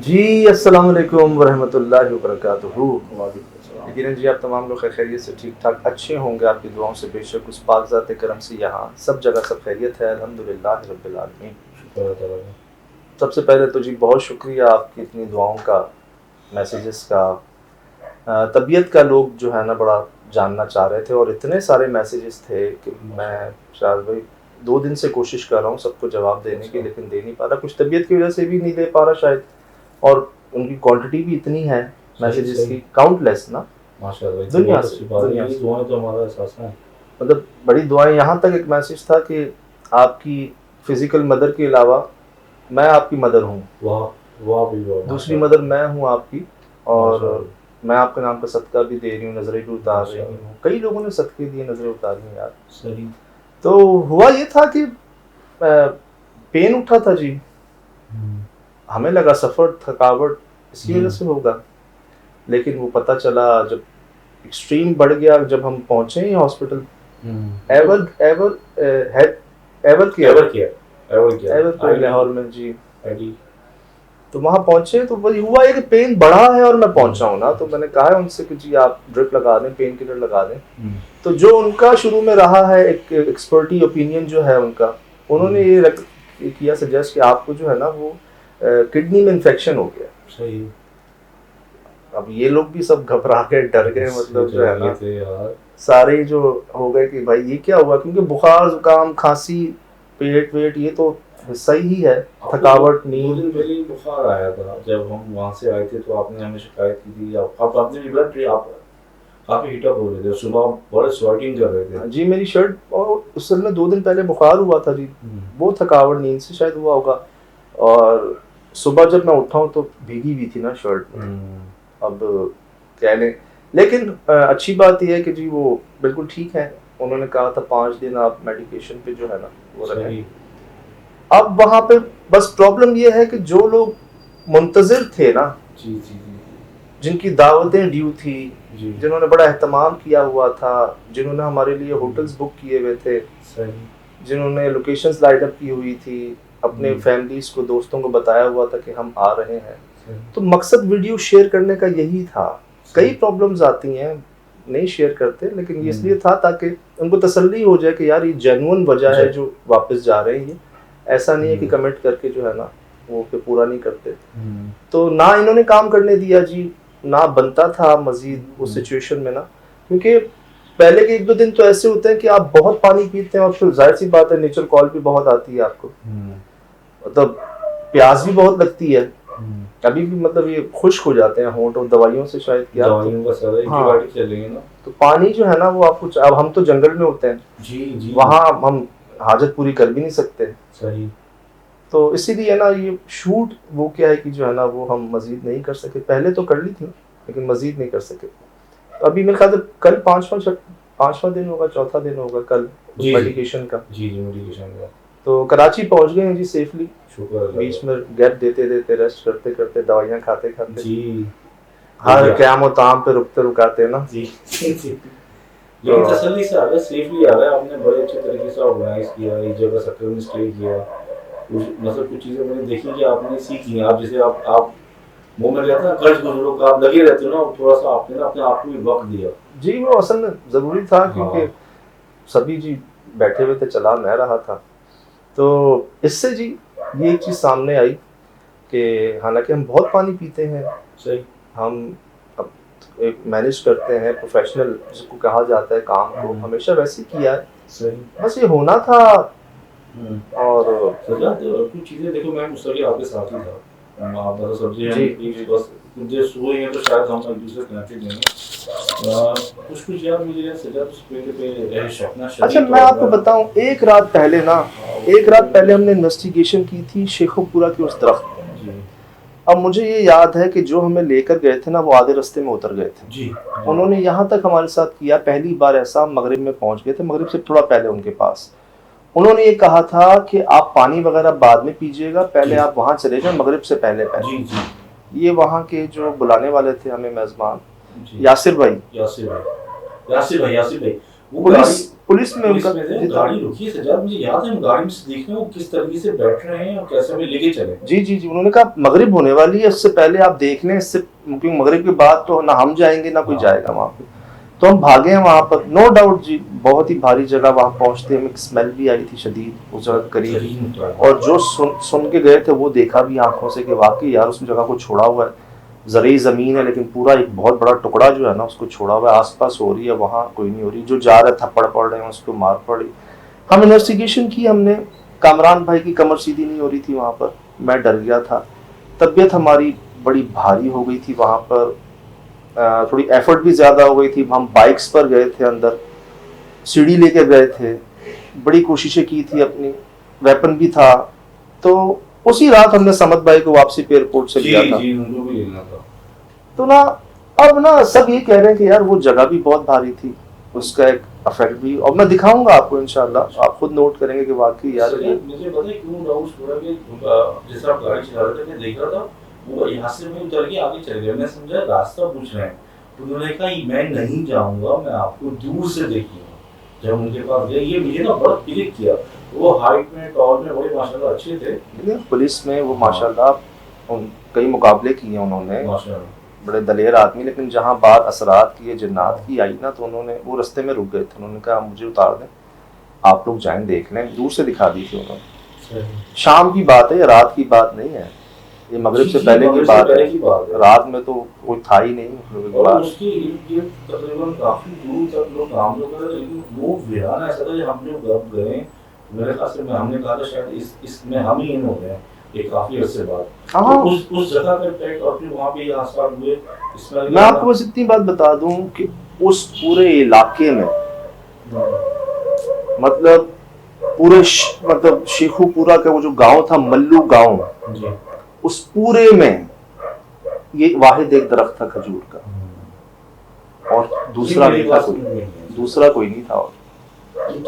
जी, अस्सलाम वालेकुम वरहमतुल्लाहि वबरकातुहू। यकीनन जी आप तमाम लोग खैरियत से ठीक-ठाक अच्छे होंगे, आपकी दुआओं से बेशक उस पाक-ज़ात करम से यहाँ सब जगह सब खैरियत है, अल्हम्दुलिल्लाह रब्बिल आलमीन। शुक्र अल्लाह ताला का। सबसे पहले तो जी बहुत शुक्रिया आपकी इतनी दुआओं का, मैसेजेस का। तबीयत का लोग जो है ना बड़ा जानना चाह रहे थे और इतने सारे मैसेजेस थे कि मैं शायद भाई 2 दिन से कोशिश कर रहा हूँ सबको जवाब देने की, अच्छा, लेकिन दे नहीं पा रहा। कुछ तबीयत की वजह से भी नहीं दे पा रहा शायद, और उनकी क्वांटिटी भी इतनी है सही, मैसेजेस सही। की, काउंटलेस ना, माशाअल्लाह, ये तो दुनिया बहुत से अच्छी बात है। दुनिया यही से। दुआएँ तो हमारा एहसास है। मतलब बड़ी दुआएं, यहाँ तक एक मैसेज था कि आपकी फिजिकल मदर के अलावा मैं आपकी मदर हूँ, वाह! वाह भई वाह! दूसरी माशाअल्लाह, मदर मैं हूँ आपकी, और माशाअल्लाह, मैं आपके नाम का सदका भी दे रही हूँ, नजरें भी उतार रही माशाअल्लाह। हूँ। कई लोगों ने सदके दिए, नजरें उतारी हैं यार। सही। तो हुआ ये था कि पेन उठा था जी, हुँ, हमें लगा सफर थकावट इसी वजह हुँ, से होगा, लेकिन वो पता चला जब एक्सट्रीम बढ़ गया, जब हम पहुंचे ही हॉस्पिटल। तो ever ever head ever care ever care, ever care ID Lahore में जी। आईडी। तो वहां पहुंचे तो वही हुआ है कि पेन बढ़ा है और मैं पहुंचा हूं ना, तो मैंने कहा है उनसे कि जी आप ड्रिप लगा दें, पेन किलर लगा दें। हुँ, तो जो उनका शुरू में रहा है एक एक्सपर्टी ओपिनियन जो है उनका, उन्होंने हुँ, ये किया सजेस्ट कि आपको जो है ना वो किडनी में इन्फेक्शन हो गया। सही। अब ये लोग भी सब घबरा गए, डर गए, इससे मतलब जो है डर गए ना थे यार। सारे जो हो गए कि भाई ये क्या हुआ, क्योंकि बुखार जुकाम खांसी पेट वेट ये तो हिस्सा ही है, आपको दो थकावट 2 नींद। दिन पहले ही बुखार आया था। जब हम वहाँ से आए थे तो आपने हमें शिकायत की थी। आप आपने भी बोला आप काफ़ी हीट अप हो रहे थे। सुबह बड़े स्वेटिंग कर रहे थे। जी मेरी शर्ट, और उस समय 2 दिन पहले बुखार हुआ था जी, हुँ, वो थकावट नींद से शायद हुआ होगा। और सुबह जब मैं उठा हूँ तो भीगी भी थी ना शर्ट मेरी। हुँ, अब कह लें, लेकिन अच्छी बात यह है कि जी वो बिल्कुल ठीक है। उन्होंने कहा था 5 दिन आप मेडिकेशन पे जो है ना वो रहें। सही। अब वहां पे बस प्रॉब्लम ये है कि जो लोग मुंतजिर थे ना, जी, जी, जी, जिनकी दावतें ड्यू थी, जी, जिन्होंने बड़ा एहतमाम किया हुआ था, जिन्होंने हमारे लिए हुँ, होटल्स बुक किए हुए थे, सही। जिन्होंने लोकेशंस लाइट अप की हुई थी, अपने हुँ, फैमिलीज को दोस्तों को बताया हुआ था कि हम आ रहे हैं, सही, तो मकसद वीडियो शेयर करने का यही था। कई सही। प्रॉब्लम्स आती हैं, नहीं शेयर करते, लेकिन ये हुँ, इसलिए था ताकि उनको तसल्ली हो जाए कि यार ये जेन्युइन वजह है जी, जो वापस जा रहे हैं। ये ऐसा नहीं है कि हुँ, कमेंट करके जो है ना वो फिर पूरा नहीं करते। हुँ, तो ना इन्होंने काम करने दिया जी, ना बनता था मजीद उस हुँ, सिचुएशन में ना, क्योंकि पहले के 1-2 दिन तो ऐसे होते हैं कि आप बहुत पानी पीते हैं और फिर जाहिर सी बात है नेचर कॉल भी बहुत आती है आपको, हुँ, मतलब प्यास भी बहुत लगती है। हुँ। कभी भी मतलब ये खुश्क हो जाते हैं होंठ, और दवाइयों से शायद क्या तो। दवाइयों का असर है, हाँ, एंटीबायोटिक चल रही है ना? तो पानी जो है ना वो आपको अब हम तो जंगल में होते हैं, जी, जी, वहां हम हाजत पूरी कर भी नहीं सकते। सही। तो इसीलिए ना ये शूट वो क्या है कि जो है ना वो हम मजीद नहीं कर सके, पहले तो कर ली थी लेकिन मजीद नहीं कर सके। तो अभी मेरे ख्याल से कल पांचवा दिन होगा, चौथा दिन होगा कल उस जी, जी। मेडिकेशन का। जी, जी, मेडिकेशन का। तो कराची पहुंच गए हैं जी सेफली, शुक्र अल्लाह बीच का। में गैप देते देते, रेस्ट करते करते, दवाइयाँ खाते खाते, जी, हो हर गया। क़याम ताम पे रुकते रुकाते ना। जी, जी। तो लेकिन तसल्ली से आ गए, सेफली आ गए। आपने बड़े अच्छे तरीके से ऑर्गेनाइज़ किया, एक जगह सर्कल में स्टे किया। कुछ मतलब कुछ चीज़ें मैंने देखी कि आपने सीखी हैं। आप जैसे आप मुँह में कहते हैं ना कर्ज गुज़रों का आप लगे रहते हो ना, थोड़ा-सा आपने ना अपने आप को भी वक़्त दिया। जी वो असल में ज़रूरी था, क्योंकि हाँ, सभी जी बैठे हुए थे, चला मैं रहा था। तो इससे जी ये एक चीज़ सामने आई कि हालांकि हम बहुत पानी पीते हैं, सही। हम अब एक मैनेज करते हैं, प्रोफेशनल जिसको कहा जाता है काम को हुँ, हमेशा वैसे ही किया है, सही। बस ये होना था। हुँ। और सजाते और कुछ चीज़ें देखो मैं मुस्तकिल आपके साथ ही था। आप मतलब सब्ज़ी जी हम एक जी बस कुछ देर सोए हैं तो शायद हम एक-दूसरे को कनेक्टेड नहीं हैं। कुछ-कुछ यार मुझे सजा तो स्पीड पे रहे अपना अच्छा, शदीद मैं तौर आपको पर। बताऊं, एक रात पहले ना, हाँ, एक रात पहले हमने इन्वेस्टिगेशन की थी शेखोपुरा के उस दरख्त पे। जी, अब मुझे ये याद है कि जो हमें लेकर गए थे ना वो आधे रास्ते में उतर गए थे। जी, जी, उन्होंने यहाँ तक हमारे साथ किया, पहली बार ऐसा मगरिब में पहुंच गए थे, मगरिब से थोड़ा पहले उनके पास। उन्होंने ये कहा था कि आप पानी वगैरह बाद में पीजिएगा, पहले जी, आप वहाँ चले जाएं मगरिब से पहले जी, पहले। जी, ये वहाँ के जो बुलाने वाले थे हमें मेज़बान, जी। यासिर भाई, यासिर भाई, यासिर भाई, यासिर भाई। वो पुलिस गाड़ी पुलिस में पुलिस उनका में थे, जी था। गाड़ी रुकी है सज्जाद, मुझे याद है हम गाड़ी में से देख रहे हैं वो किस तरीके से बैठ रहे हैं और कैसे हमें लेके चले। जी जी जी, उन्होंने कहा मगरिब होने वाली है, इससे पहले आप देख लें, इससे क्योंकि मगरिब के बाद तो ना हम जाएंगे ना कोई हाँ। जाएगा वहाँ पे। तो हम भागे हैं वहाँ पर, नो डाउट जी, बहुत ही भारी जगह। वहाँ पहुँचते हमें स्मेल भी आई थी शदीद उस जगह के करीब, शरीर और जो सुन के गए थे वो देखा भी आंखों से कि वाकई यार उस जगह को छोड़ा हुआ है, ज़रूरी ज़मीन है लेकिन पूरा एक बहुत बड़ा टुकड़ा जो है ना उसको छोड़ा हुआ है, आसपास हो रही है, वहाँ कोई नहीं हो रही, जो जा रहे थप्पड़ पड़ रहे हैं उसको मार पड़ी। हम इन्वेस्टिगेशन की हमने, कामरान भाई की कमर सीधी नहीं हो रही थी वहाँ पर, मैं डर गया था, तबीयत हमारी बड़ी भारी हो गई थी वहाँ पर, थोड़ी एफर्ट भी ज़्यादा हो गई थी। हम बाइक्स पर गए थे, अंदर सीढ़ी लेके गए थे, बड़ी कोशिशें की थी अपनी, वेपन भी था। तो उसी रात हमने समद भाई को वापसी पे एयरपोर्ट से लिया था। जी उनको भी लेना था। तो ना अब ना सब ये कह रहे हैं कि यार वो जगह भी बहुत भारी थी, उसका एक इफेक्ट भी, और मैं दिखाऊंगा आपको इंशाल्लाह, आप खुद नोट करेंगे कि वाकई यार ये मुझे पता है क्यों डाउट हो रहा है कि जैसे आप गाड़ी चला रहे थे मैं देख रहा था वो यहाँ से मैं उतर के आगे चले गए, मैं समझा रास्ता पूछ रहे हैं, तो उन्होंने कहा मैं नहीं जाऊंगा, मैं आपको दूर से देखूंगा। जब उनके पास गए ये मुझे ना बड़ा क्लिक किया, वो हाइट में टॉल में बड़े माशाल्लाह अच्छे थे। पुलिस में वो माशाल्लाह कई मुकाबले किए उन्होंने, माशाल्लाह बड़े दलेर आदमी, लेकिन जहाँ बात असरात की, जिन्नात की आई ना, तो उन्होंने वो रास्ते में रुक गए थे, उन्होंने कहा मुझे उतार दें, आप लोग जाएं देख लें, दूर से दिखा दी थी उन्होंने। शाम की बात है, रात की बात नहीं है, ये मगरिब से पहले की बात है, रात में तो कोई था ही नहीं। और उसके इर्द-गिर्द तकरीबन काफी दूर तक लोग काम लोग कर रहे थे, लेकिन वो वीरान ऐसा था, हम लोग जब गए मेरे ख्याल से हमने कहा था शायद इसमें हम ही इन हो गए एक काफी अरसे बाद। हाँ, तो उस जगह पे इम्पैक्ट और फिर वहाँ पे आसपास हुए इसमें मैं आपको बस इतनी बात बता दूं कि उस पूरे इलाके में मतलब पूरे मतलब शेखुपुरा का वो जो गांव था, मल्लू गांव, उस पूरे में ये वाहिद एक दरख्त था खजूर का, और दूसरा नहीं था कोई, दूसरा कोई नहीं था। और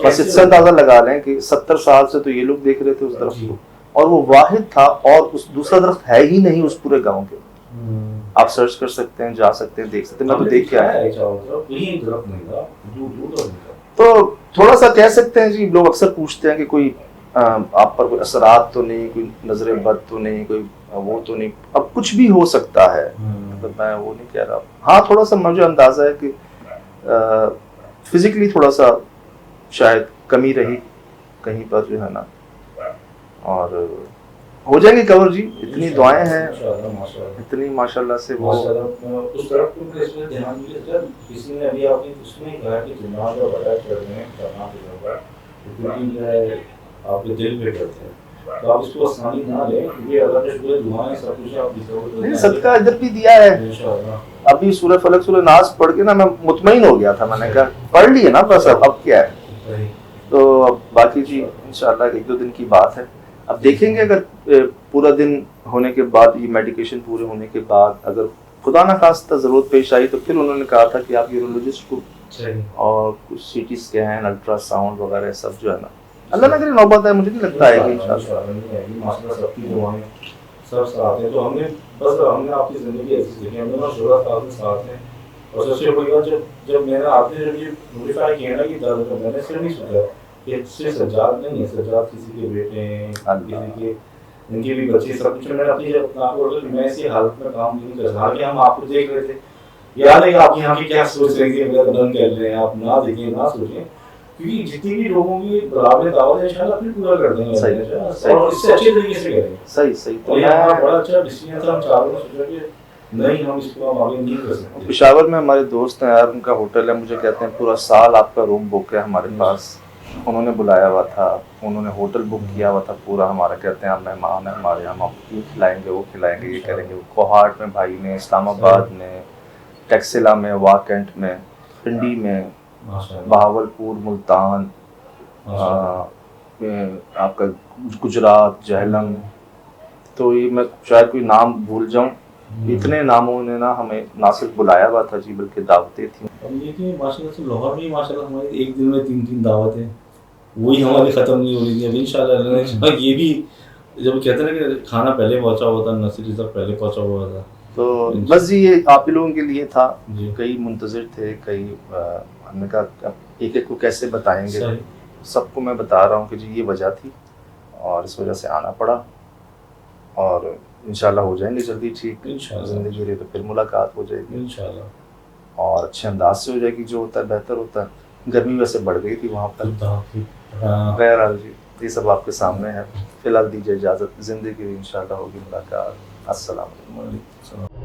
बस इससे अंदाजा लगा लें कि 70 साल से तो ये लोग देख रहे थे उस दरख्त को, और वो वाहिद था, और उस दूसरा दरख्त है ही नहीं उस पूरे गांव के। आप सर्च कर सकते हैं, जा सकते हैं, देख सकते हैं, मैं तो देख के आया। तो थोड़ा सा कह सकते हैं जी, लोग अक्सर पूछते हैं कि कोई आप पर कोई असरात तो नहीं, कोई नजर बद तो नहीं, कोई वो तो नहीं, अब कुछ भी हो सकता है, मतलब मैं वो नहीं कह रहा। हाँ, थोड़ा सा मुझे अंदाजा है कि फिजिकली थोड़ा सा शायद कमी रही कहीं पर जो है ना, और हो जाएंगे कवर जी, इतनी दुआएं हैं, इतनी माशाल्लाह से वो उस तरफ को मैं इसमें ध्यान दिया किसी ने अभी आपने उसमें कहा कि जुम्मा का बड़ा कर रहे हैं करना होगा, क्योंकि आपके दिल पे करते हैं, तो आप इसको आसानी ना लें, क्योंकि अगर जो पूरे दुआएं सब कुछ आप दिखाओगे नहीं, सदका इधर भी दिया है इंशाअल्लाह। अभी सूरह फलक सूरह नास पढ़ के ना मैं मुतमईन हो गया था, मैंने कहा पढ़ लिए ना बस, अब क्या है। तो अब बाकी जी इंशाअल्लाह 1-2 दिन की बात है, अब देखेंगे, अगर पूरा दिन होने के बाद, ये मेडिकेशन पूरे होने के बाद अगर खुदा ना खास्ता ज़रूरत पेश आई, तो फिर उन्होंने कहा था कि आप यूरोलॉजिस्ट को और कुछ सीटी स्कैन, अल्ट्रासाउंड वगैरह सब जो है ना, अल्लाह ना करे नौबत है, मुझे नहीं लगता है कि इंशाअल्लाह सबकी दुआएं सब साथ हैं। तो हमने आपकी ज़िंदगी ऐसी देखी, हम दोनों शुरा साथ हैं, और सबसे बड़ी बात जब मैंने आपने जब ये नोटिफाई किया ना कि दर्द, मैंने सिर्फ नहीं सोचा कि सिर्फ सज्जाद नहीं है, सज्जाद किसी के बेटे हैं, किसी के इनके भी बच्चे, सब कुछ। मैंने अपनी जब आपको बोला कि मैं इसी हालत में काम नहीं कर रहा, कि हम आपको देख रहे थे, याद है कि आप यहाँ की क्या सोच रहे थे, मेरा बदन कर रहे हैं, आप ना देखें ना सोचें, क्योंकि जितनी भी लोगों की बराबर दावत है इंशाल्लाह अपनी पूरा कर देंगे, सही, और इससे अच्छे तरीके से करेंगे। सही। तो यहाँ बड़ा अच्छा डिसीजन था, हम चारों ने सोचा कि नहीं, हम इसको हम आगे नहीं कर सकते। पेशावर में हमारे दोस्त हैं यार, उनका होटल है, मुझे कहते हैं पूरा साल आपका रूम बुक है हमारे पास, उन्होंने बुलाया हुआ था, उन्होंने होटल बुक किया हुआ था पूरा हमारा, कहते हैं आप मेहमान हैं हमारे यहाँ, हम आपको ये खिलाएंगे, वो खिलाएंगे, ये करेंगे। कोहाट में भाई ने, इस्लामाबाद में, टेक्सिला में, वाकेंट में, पिंडी में, बहावलपुर, मुल्तान, आपका गुजरात, जहलम, तो ये मैं शायद कोई नाम भूल जाऊं, इतने नामों ने ना हमें ना सिर्फ बुलाया हुआ था जी, बल्कि दावतें थी। अब ये कि माशाल्लाह से लाहौर में माशाल्लाह हमारी एक दिन में 3 दावतें, वही हमारी ख़त्म नहीं हो रही थी। अब इंशाल्लाह ये भी, जब कहते हैं ना कि खाना पहले पहुंचा हुआ था, नसीर रिज़्क़ पहले पहुंचा हुआ था, तो बस जी ये आप लोगों के लिए था, कई मुंतज़िर थे, कई हमने कहा एक एक को कैसे बताएंगे। सही। सबको मैं बता रहा हूँ कि जी ये वजह थी और इस वजह से आना पड़ा, और इंशाल्लाह हो जाएंगे जल्दी ठीक। इंशाल्लाह। ज़िंदगी रही तो फिर मुलाकात हो जाएगी इंशाल्लाह। और अच्छे अंदाज से हो जाएगी, जो होता है बेहतर होता है। गर्मी वैसे बढ़ गई थी वहाँ पर। खुदा हाफिज़। हाँ। बहरहाल जी, ये सब आपके सामने है। फिलहाल दीजिए इजाज़त, ज़िंदगी इंशाल्लाह होगी मुलाकात। अस्सलाम वालेकुम। वालेकुम सलाम।